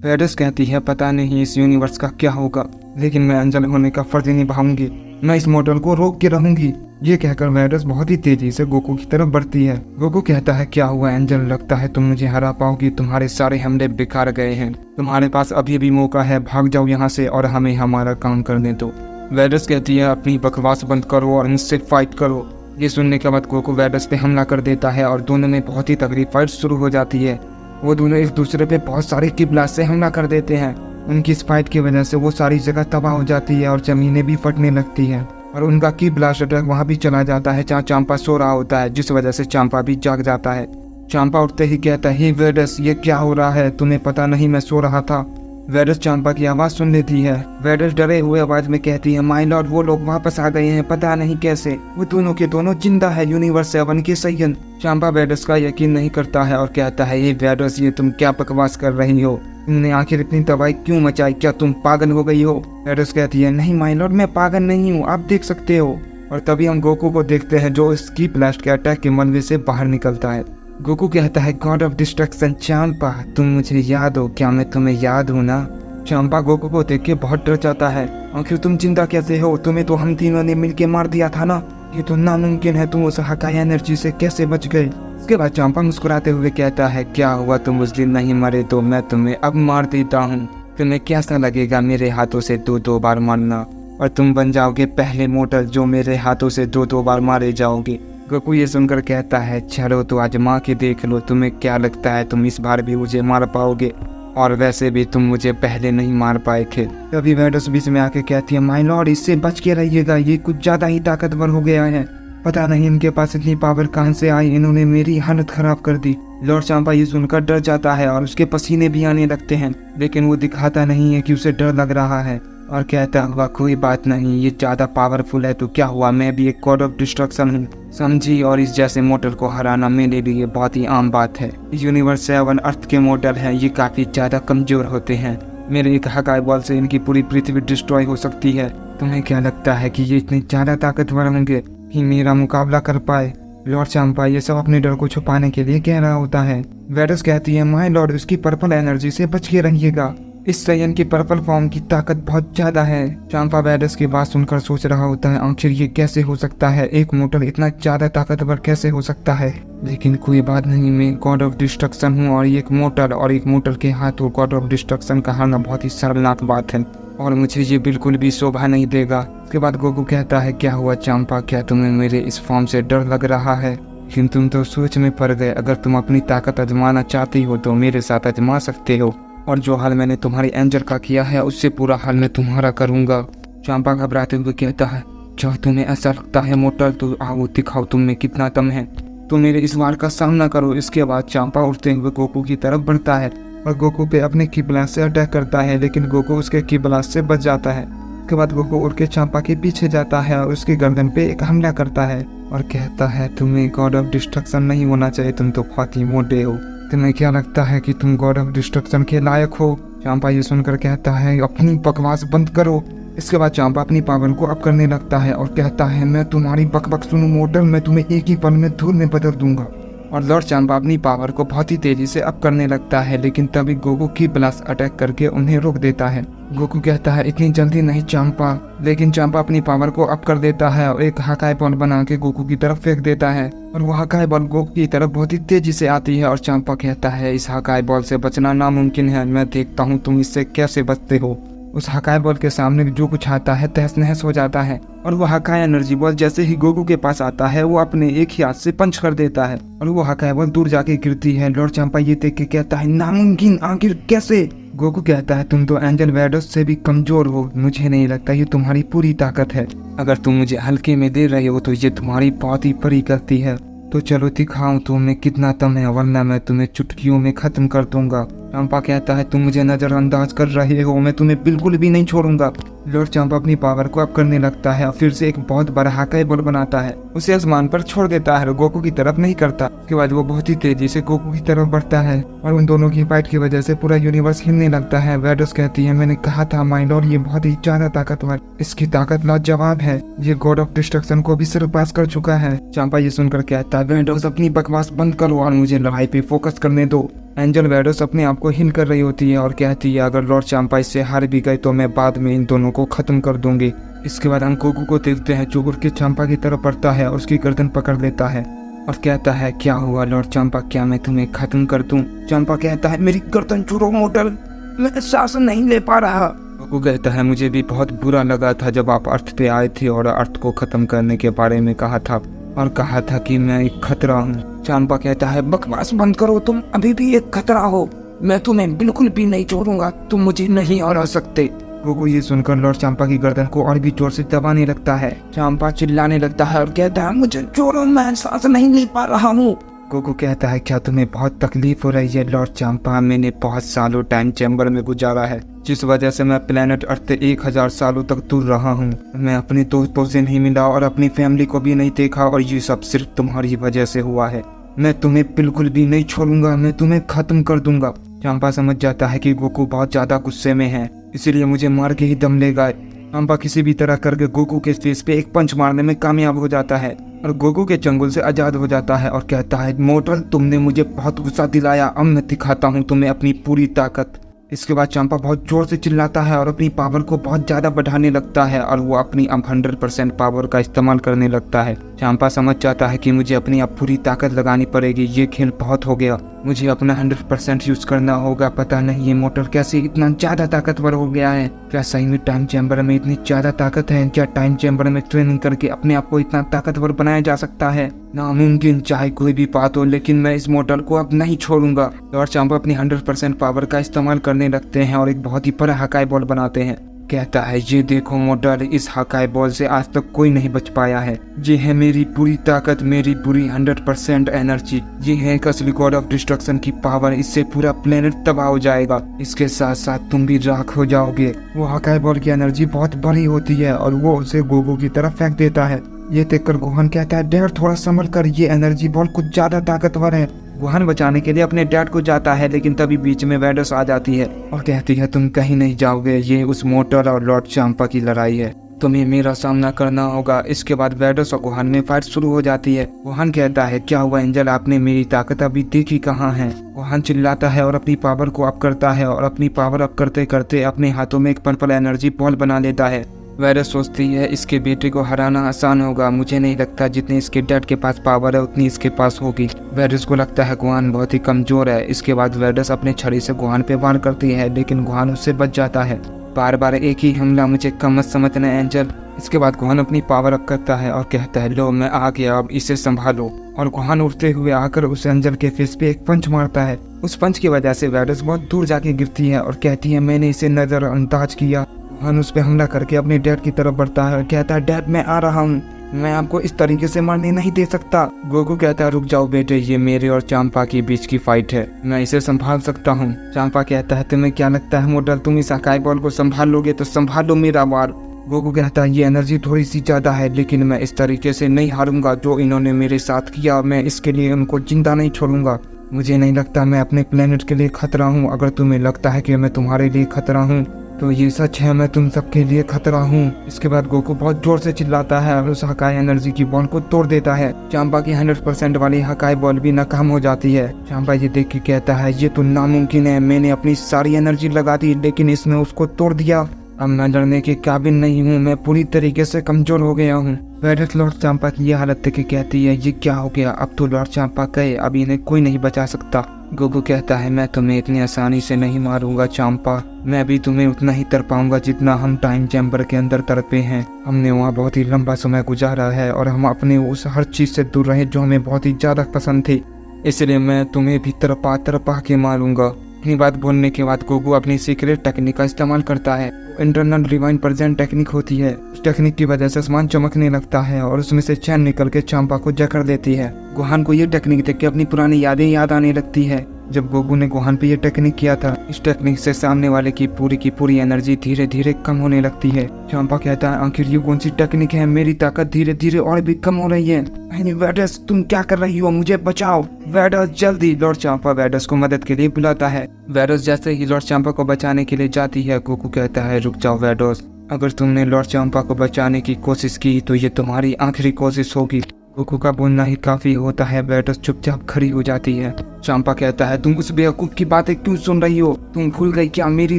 वेडस कहती है पता नहीं इस यूनिवर्स का क्या होगा, लेकिन मैं एंजल होने का फर्ज निभाऊंगी, मैं इस मॉडल को रोक के रहूंगी। ये कहकर वेडस बहुत ही तेजी से गोकू की तरफ बढ़ती है। गोकू कहता है क्या हुआ एंजल, लगता है तुम मुझे हरा पाओगी, तुम्हारे सारे हमले बेकार गए हैं, तुम्हारे पास अभी भी मौका है, भाग जाओ यहाँ से और हमें हमारा काम करने दो। वेडस कहती है अपनी बकवास बंद करो और मुझसे फाइट करो। ये सुनने के बाद गोकू वेडस पे हमला कर देता है और दोनों में बहुत ही तगड़ी फाइट शुरू हो जाती है। वो दोनों एक दूसरे पे बहुत सारे की ब्लास्ट से हमला कर देते हैं। उनकी इस फाइट की वजह से वो सारी जगह तबाह हो जाती है और जमीनें भी फटने लगती है और उनका की ब्लास्ट अटैक वहाँ भी चला जाता है जहाँ चांपा सो रहा होता है, जिस वजह से चांपा भी जाग जाता है। चांपा उठते ही कहता है वेडस ये क्या हो रहा है, तुम्हें पता नहीं मैं सो रहा था। वेडस चांपा की आवाज़ सुन लेती है। वेडस डरे हुए आवाज में कहती है माय लॉर्ड वो लोग वापस आ गए हैं, पता नहीं कैसे, वो दोनों के दोनों जिंदा है, यूनिवर्स 7 के सय्यन। चांपा वेडस का यकीन नहीं करता है और कहता है ये वेडस ये तुम क्या बकवास कर रही हो, तुमने आखिर इतनी तबाही क्यों मचाई, क्या तुम पागल हो गई हो। वेडस कहती है नहीं माय लॉर्ड मैं पागल नहीं हूँ, आप देख सकते हो। और तभी हम गोकू को देखते हैं जो इस की ब्लास्ट के अटैक के मलबे से बाहर निकलता है। गोकू कहता है गॉड ऑफ डिस्ट्रक्शन चांपा तुम मुझे याद हो क्या, मैं तुम्हें याद हूँ ना। चांपा गोकू को देख के बहुत डर जाता है, आखिर तुम जिंदा कैसे हो, तुम्हें तो हम तीनों ने मिलके मार दिया था ना, ये तो नामुमकिन है, तुम उस हकाई एनर्जी से कैसे बच गए। उसके बाद चांपा मुस्कुराते हुए कहता है क्या हुआ, तुम उस दिन नहीं मरे तो मैं तुम्हें अब मार देता हूँ, तुम्हें कैसा लगेगा मेरे हाथों से 2-2 बार मारना, और तुम बन जाओगे पहले मोटल जो मेरे हाथों से 2-2 बार मारे जाओगे। गोकू ये सुनकर कहता है चलो तो आजमा के देख लो, तुम्हें क्या लगता है तुम इस बार भी मुझे मार पाओगे, और वैसे भी तुम मुझे पहले नहीं मार पाए थे। तभी वेडस बीच में आके कहती है माय लॉर्ड इससे बच के रहिएगा, ये कुछ ज्यादा ही ताकतवर हो गया है, पता नहीं इनके पास इतनी पावर कहां से आई, इन्होंने मेरी हालत खराब कर दी। लॉर्ड चांपा ये सुनकर डर जाता है और उसके पसीने भी आने लगते हैं, लेकिन वो दिखाता नहीं है कि उसे डर लग रहा है और कहता हुआ कोई बात नहीं, ये ज्यादा पावरफुल है तो क्या हुआ, मैं भी एक गॉड ऑफ डिस्ट्रक्शन हूँ समझी, और इस जैसे मॉडल को हराना मेरे लिए बहुत ही आम बात है। यूनिवर्स 7 अर्थ के मॉडल हैं, ये काफी ज्यादा कमजोर होते हैं, मेरे एक हकाई बॉल से इनकी पूरी पृथ्वी डिस्ट्रॉय हो सकती है। तुम्हें क्या लगता है कि ये इतने ज्यादा ताकतवर होंगे कि मेरा मुकाबला कर पाए। लॉर्ड चांपा ये सब अपने डर को छुपाने के लिए कह रहा होता है। वेडस कहती है माय लॉर्ड उसकी पर्पल एनर्जी से बच के रहिएगा, इस सयन की पर्पल फॉर्म की ताकत बहुत ज्यादा है। चांपा वेडस की बात सुनकर सोच रहा होता है आखिर ये कैसे हो सकता है, एक मोटल इतना ज्यादा ताकतवर कैसे हो सकता है, लेकिन कोई बात नहीं, मैं गॉड ऑफ डिस्ट्रक्शन हूँ और एक मोटल के हाथों गॉड ऑफ डिस्ट्रक्शन का हारना बहुत ही शर्मनाक बात है और मुझे ये बिल्कुल भी शोभा नहीं देगा। उसके बाद गोकू कहता है क्या हुआ चांपा, क्या तुम्हें मेरे इस फॉर्म से डर लग रहा है, लेकिन तुम तो सोच में पड़ गए, अगर तुम अपनी ताकत आजमाना चाहती हो तो मेरे साथ आजमा सकते हो, और जो हाल मैंने तुम्हारी एंजल का किया है उससे पूरा हाल मैं तुम्हारा करूंगा। चांपा घबराते हुए कहता है जब तुम्हें ऐसा लगता है मोटल तो आओ दिखाओ तुम में कितना दम है, तुम मेरे इस वार का सामना करो। इसके बाद चांपा उठते हुए गोकू की तरफ बढ़ता है और गोकू पे अपने की ब्लास्ट से अटैक करता है, लेकिन गोकू उसके की ब्लास्ट से बच जाता है। उसके बाद गोकू उड़ के चांपा के पीछे जाता है और उसकी गर्दन पे एक हमला करता है और कहता है तुम्हें गॉड ऑफ डिस्ट्रक्शन नहीं होना चाहिए, तुम तो बहुत ही मोटे हो, तुम्हें क्या लगता है कि तुम गॉड ऑफ डिस्ट्रक्शन के लायक हो। चांपा ये सुनकर कहता है अपनी बकवास बंद करो। इसके बाद चांपा अपनी पावर को अप करने लगता है और कहता है मैं तुम्हारी बकबक सुनूं मोटल, मैं तुम्हें एक ही पल में धूल में बदल दूंगा। और लॉर्ड चांपा अपनी पावर को बहुत ही तेजी से अप करने लगता है, लेकिन तभी गोकू की ब्लास्ट अटैक करके उन्हें रोक देता है। गोकू कहता है इतनी जल्दी नहीं चांपा, लेकिन चांपा अपनी पावर को अप कर देता है और एक हकाई बॉल बना के गोकू की तरफ फेंक देता है और वो हकाई बॉल गोकू की तरफ बहुत ही तेजी से आती है और चांपा कहता है इस हकाई बॉल से बचना नामुमकिन है, मैं देखता हूँ तुम इससे कैसे बचते हो। उस हकाई बॉल के सामने जो कुछ आता है तहस नहस हो जाता है और वो हकाई एनर्जी बॉल जैसे ही गोकू के पास आता है वो अपने एक ही हाथ से पंच कर देता है और वो हकाई बॉल दूर जाके गिरती है। लॉर्ड चांपा ये देख के कहता है नामुमकिन, आखिर कैसे। गोकू कहता है तुम तो एंजल वेडस से भी कमजोर हो, मुझे नहीं लगता ये तुम्हारी पूरी ताकत है, अगर तुम मुझे हल्के में दे रहे हो तो ये तुम्हारी बहुत ही बड़ी गलती है, तो चलो दिखाऊं तुम्हें कितना दम है, वरना मैं तुम्हें चुटकियों में खत्म कर दूंगा। चांपा कहता है तुम मुझे नजरअंदाज कर रहे हो, मैं तुम्हें बिल्कुल भी नहीं छोड़ूंगा। लॉर्ड चांपा अपनी पावर को अप करने लगता है और फिर से एक बहुत बड़ा हाकाई बॉल बनाता है, उसे आसमान पर छोड़ देता है और गोकू की तरफ नहीं करता। उसके बाद वो बहुत ही तेजी से गोकू की तरफ बढ़ता है और उन दोनों की फाइट की वजह से पूरा यूनिवर्स हिलने लगता है। वैडोस कहती है, मैंने कहा था माय लॉर्ड, ये बहुत ही ज्यादा ताकतवर, इसकी ताकत लाजवाब है, ये गॉड ऑफ डिस्ट्रक्शन को भी सरपास कर चुका है। चांपा ये सुनकर कहता है, वैडोस अपनी बकवास बंद करो और मुझे लड़ाई पे फोकस करने दो। एंजल वैडोस अपने आप को हिल कर रही होती है और कहती है, अगर लॉर्ड चांपा इससे हार भी गए तो मैं बाद में इन दोनों को खत्म कर दूंगी। इसके बाद हम गोकू को देखते हैं जो उड़ के चांपा की तरफ बढ़ता है और उसकी गर्दन पकड़ लेता है और कहता है, क्या हुआ लॉर्ड चांपा, क्या मैं तुम्हें खत्म कर दूं? चांपा कहता है, मेरी गर्दन छोड़ो मोटल, मैं सांस नहीं ले पा रहा। गोकू कहता है, मुझे भी बहुत बुरा लगा था जब आप अर्थ पे आए थे और अर्थ को खत्म करने के बारे में कहा था और कहा था कि मैं एक खतरा हूँ। चांपा कहता है, बकवास बंद करो, तुम अभी भी एक खतरा हो, मैं तुम्हें बिल्कुल भी नहीं छोड़ूंगा, तुम मुझे नहीं हरा सकते। गोकू ये सुनकर लॉर्ड चांपा की गर्दन को और भी जोर से दबाने लगता है। चांपा चिल्लाने लगता है और कहता है, मुझे छोड़ो, मैं सांस नहीं ले पा रहा हूँ। गोकू कहता है, क्या तुम्हें बहुत तकलीफ हो रही है लॉर्ड चांपा? मैंने बहुत सालों टाइम चैम्बर में गुजारा है, जिस वजह से मैं प्लेनेट अर्थ से 1000 सालों तक दूर रहा हूँ। मैं अपने दोस्तों से नहीं मिला और अपनी फैमिली को भी नहीं देखा और ये सब सिर्फ तुम्हारी वजह से हुआ है। मैं तुम्हें बिल्कुल भी नहीं छोड़ूंगा, मैं तुम्हें खत्म कर दूंगा। चांपा समझ जाता है कि गोकू बहुत ज्यादा गुस्से में है, इसीलिए मुझे मार के ही दम लेगा। चांपा किसी भी तरह करके गोकू के फेस पे एक पंच मारने में कामयाब हो जाता है और गोकू के चंगुल से आजाद हो जाता है और कहता है, मोटल, तुमने मुझे बहुत गुस्सा दिलाया, अब मैं दिखाता हूँ तुम्हें अपनी पूरी ताकत। इसके बाद चांपा बहुत जोर से चिल्लाता है और अपनी पावर को बहुत ज्यादा बढ़ाने लगता है और वो अपनी अब 100% पावर का इस्तेमाल करने लगता है। चांपा समझ जाता है कि मुझे अपनी अब पूरी ताकत लगानी पड़ेगी, ये खेल बहुत हो गया, मुझे अपना 100% यूज करना होगा। पता नहीं ये मोटर कैसे इतना ज्यादा ताकतवर हो गया है, क्या सही में टाइम चैम्बर में इतनी ज्यादा ताकत है? क्या टाइम चैम्बर में ट्रेनिंग करके अपने आप को इतना ताकतवर बनाया जा सकता है? नामुमकिन, चाहे कोई भी बात हो, लेकिन मैं इस मोटर को अब नहीं छोड़ूंगा। लॉर्ड चांपा अपनी 100% पावर का इस्तेमाल करने लगते हैं और एक बहुत ही बड़ा हकाई बॉल बनाते हैं। कहता है, ये देखो मोटर, इस हकाई बॉल से आज तक कोई नहीं बच पाया है, ये है मेरी पूरी ताकत, मेरी पूरी 100% एनर्जी, ये है एक असली गॉड ऑफ डिस्ट्रक्शन की पावर, इससे पूरा प्लेनेट तबाह हो जाएगा, इसके साथ साथ तुम भी राख हो जाओगे। वो हकाई बॉल की एनर्जी बहुत बड़ी होती है और वो उसे गोकू की तरफ फेंक देता है। ये देखकर गोहान कहता है, डैड थोड़ा संभल कर, ये एनर्जी बॉल कुछ ज्यादा ताकतवर है। गोहान बचाने के लिए अपने डैड को जाता है, लेकिन तभी बीच में वैडोस आ जाती है और कहती है, तुम कहीं नहीं जाओगे, ये उस मोटर और लॉर्ड चांपा की लड़ाई है, तुम्हें मेरा सामना करना होगा। इसके बाद वैडोस और गोहान में फाइट शुरू हो जाती है। गोहान कहता है, क्या हुआ एंजल, आपने मेरी ताकत अभी देखी कहाँ है? गोहान चिल्लाता है और अपनी पावर को अप करता है और अपनी पावर अप करते करते अपने हाथों में एक पर्पल एनर्जी बॉल बना लेता है। वैडोस सोचती है, इसके बेटे को हराना आसान होगा, मुझे नहीं लगता जितनी इसके डैड के पास पावर है उतनी इसके पास होगी। वैडोस को लगता है गोहान बहुत ही कमजोर है। इसके बाद वैडोस अपने छड़ी से गोहान पे वार करती है, लेकिन गोहान उससे बच जाता है। बार बार एक ही हमला, मुझे कम मत समझना एंजल। इसके बाद गोहान अपनी पावर अप करता है और कहता है, लो मैं आ गया, अब इसे संभालो। और गोहान उड़ते हुए आकर उस एंजल के फेस पे एक पंच मारता है। उस पंच की वजह से वैडोस बहुत दूर जाके गिरती है और कहती है, मैंने इसे नजरअंदाज किया। गोहान उस पे हमला करके अपने डैड की तरफ बढ़ता है और कहता है, डैड मैं आ रहा हूँ, मैं आपको इस तरीके से मारने नहीं दे सकता। गोकू कहता है, रुक जाओ बेटे, ये मेरे और चांपा के बीच की फाइट है, मैं इसे संभाल सकता हूँ। चांपा कहता है, तुम्हें क्या लगता है मोटल, तुम इस हकाई बॉल को संभाल लोगे तो संभालो मेरा वार। गोकू कहता है, ये एनर्जी थोड़ी सी ज्यादा है, लेकिन मैं इस तरीके से नहीं हारूंगा। जो इन्होंने मेरे साथ किया, मैं इसके लिए उनको जिंदा नहीं छोड़ूंगा। मुझे नहीं लगता मैं अपने प्लेनेट के लिए खतरा हूँ। अगर तुम्हें लगता है कि मैं तुम्हारे लिए खतरा हूँ तो ये सच है, मैं तुम सबके लिए खतरा हूँ। इसके बाद गोकू बहुत जोर से चिल्लाता है और उस हकाई एनर्जी की बॉल को तोड़ देता है। चांपा की 100% वाली हकाई बॉल भी नाकाम हो जाती है। चांपा ये देख के कहता है, ये तो नामुमकिन है, मैंने अपनी सारी एनर्जी लगा दी लेकिन इसने उसको तोड़ दिया। अब मैं लड़ने के काबिल नहीं हूँ, मैं पूरी तरीके से कमजोर हो गया हूँ। वैडोस लॉर्ड चांपा की यह हालत देख के कहती है, ये क्या हो गया, अब तो लॉर्ड चांपा गए, अब इन्हें कोई नहीं बचा सकता। गोकू कहता है, मैं तुम्हें इतनी आसानी से नहीं मारूंगा चांपा, मैं भी तुम्हें उतना ही तड़पाऊंगा जितना हम टाइम चैम्बर के अंदर तड़पे हैं। हमने वहाँ बहुत ही लंबा समय गुजारा है और हम अपने उस हर चीज से दूर रहे जो हमें बहुत ही ज्यादा पसंद थी, इसलिए मैं तुम्हें भी तड़पा तड़पा के मारूंगा। इतनी बात बोलने के बाद गोकू अपनी सीक्रेट टेक्निक का इस्तेमाल करता है। इंटरनल रिवाइंड प्रेजेंट टेक्निक होती है। उस टेक्निक की वजह से आसमान चमकने लगता है और उसमें से चैन निकल के चांपा को जकड़ देती है। गोहान को ये टेक्निक देख के अपनी पुरानी यादें याद आने लगती है। जब गोकू ने गोहान पे ये टेक्निक किया था, इस टेक्निक से सामने वाले की पूरी एनर्जी धीरे धीरे कम होने लगती है। चांपा कहता है आखिर ये कौन सी टेक्निक है, मेरी ताकत धीरे धीरे और भी कम हो रही है। वेडस तुम क्या कर रही हो, मुझे बचाओ वेडस जल्दी। लॉर्ड चांपा वेडस को मदद के लिए बुलाता है। वेडस जैसे ही लॉर्ड चांपा को बचाने के लिए जाती है, गोकू कहता है रुक जाओ वेडस, अगर तुमने लॉर्ड चांपा को बचाने की कोशिश की तो ये तुम्हारी आखिरी कोशिश होगी। गोकू का बोलना ही काफी होता है। वेडस चुपचाप खड़ी हो जाती है। चांपा कहता है तुम उस बेवकूफ की बातें क्यों सुन रही हो, तुम भूल गई क्या मेरी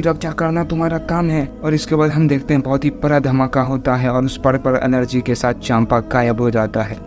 रक्षा करना तुम्हारा काम है। और इसके बाद हम देखते हैं बहुत ही बड़ा धमाका होता है और उस पर्पल एनर्जी के साथ चांपा गायब हो जाता है।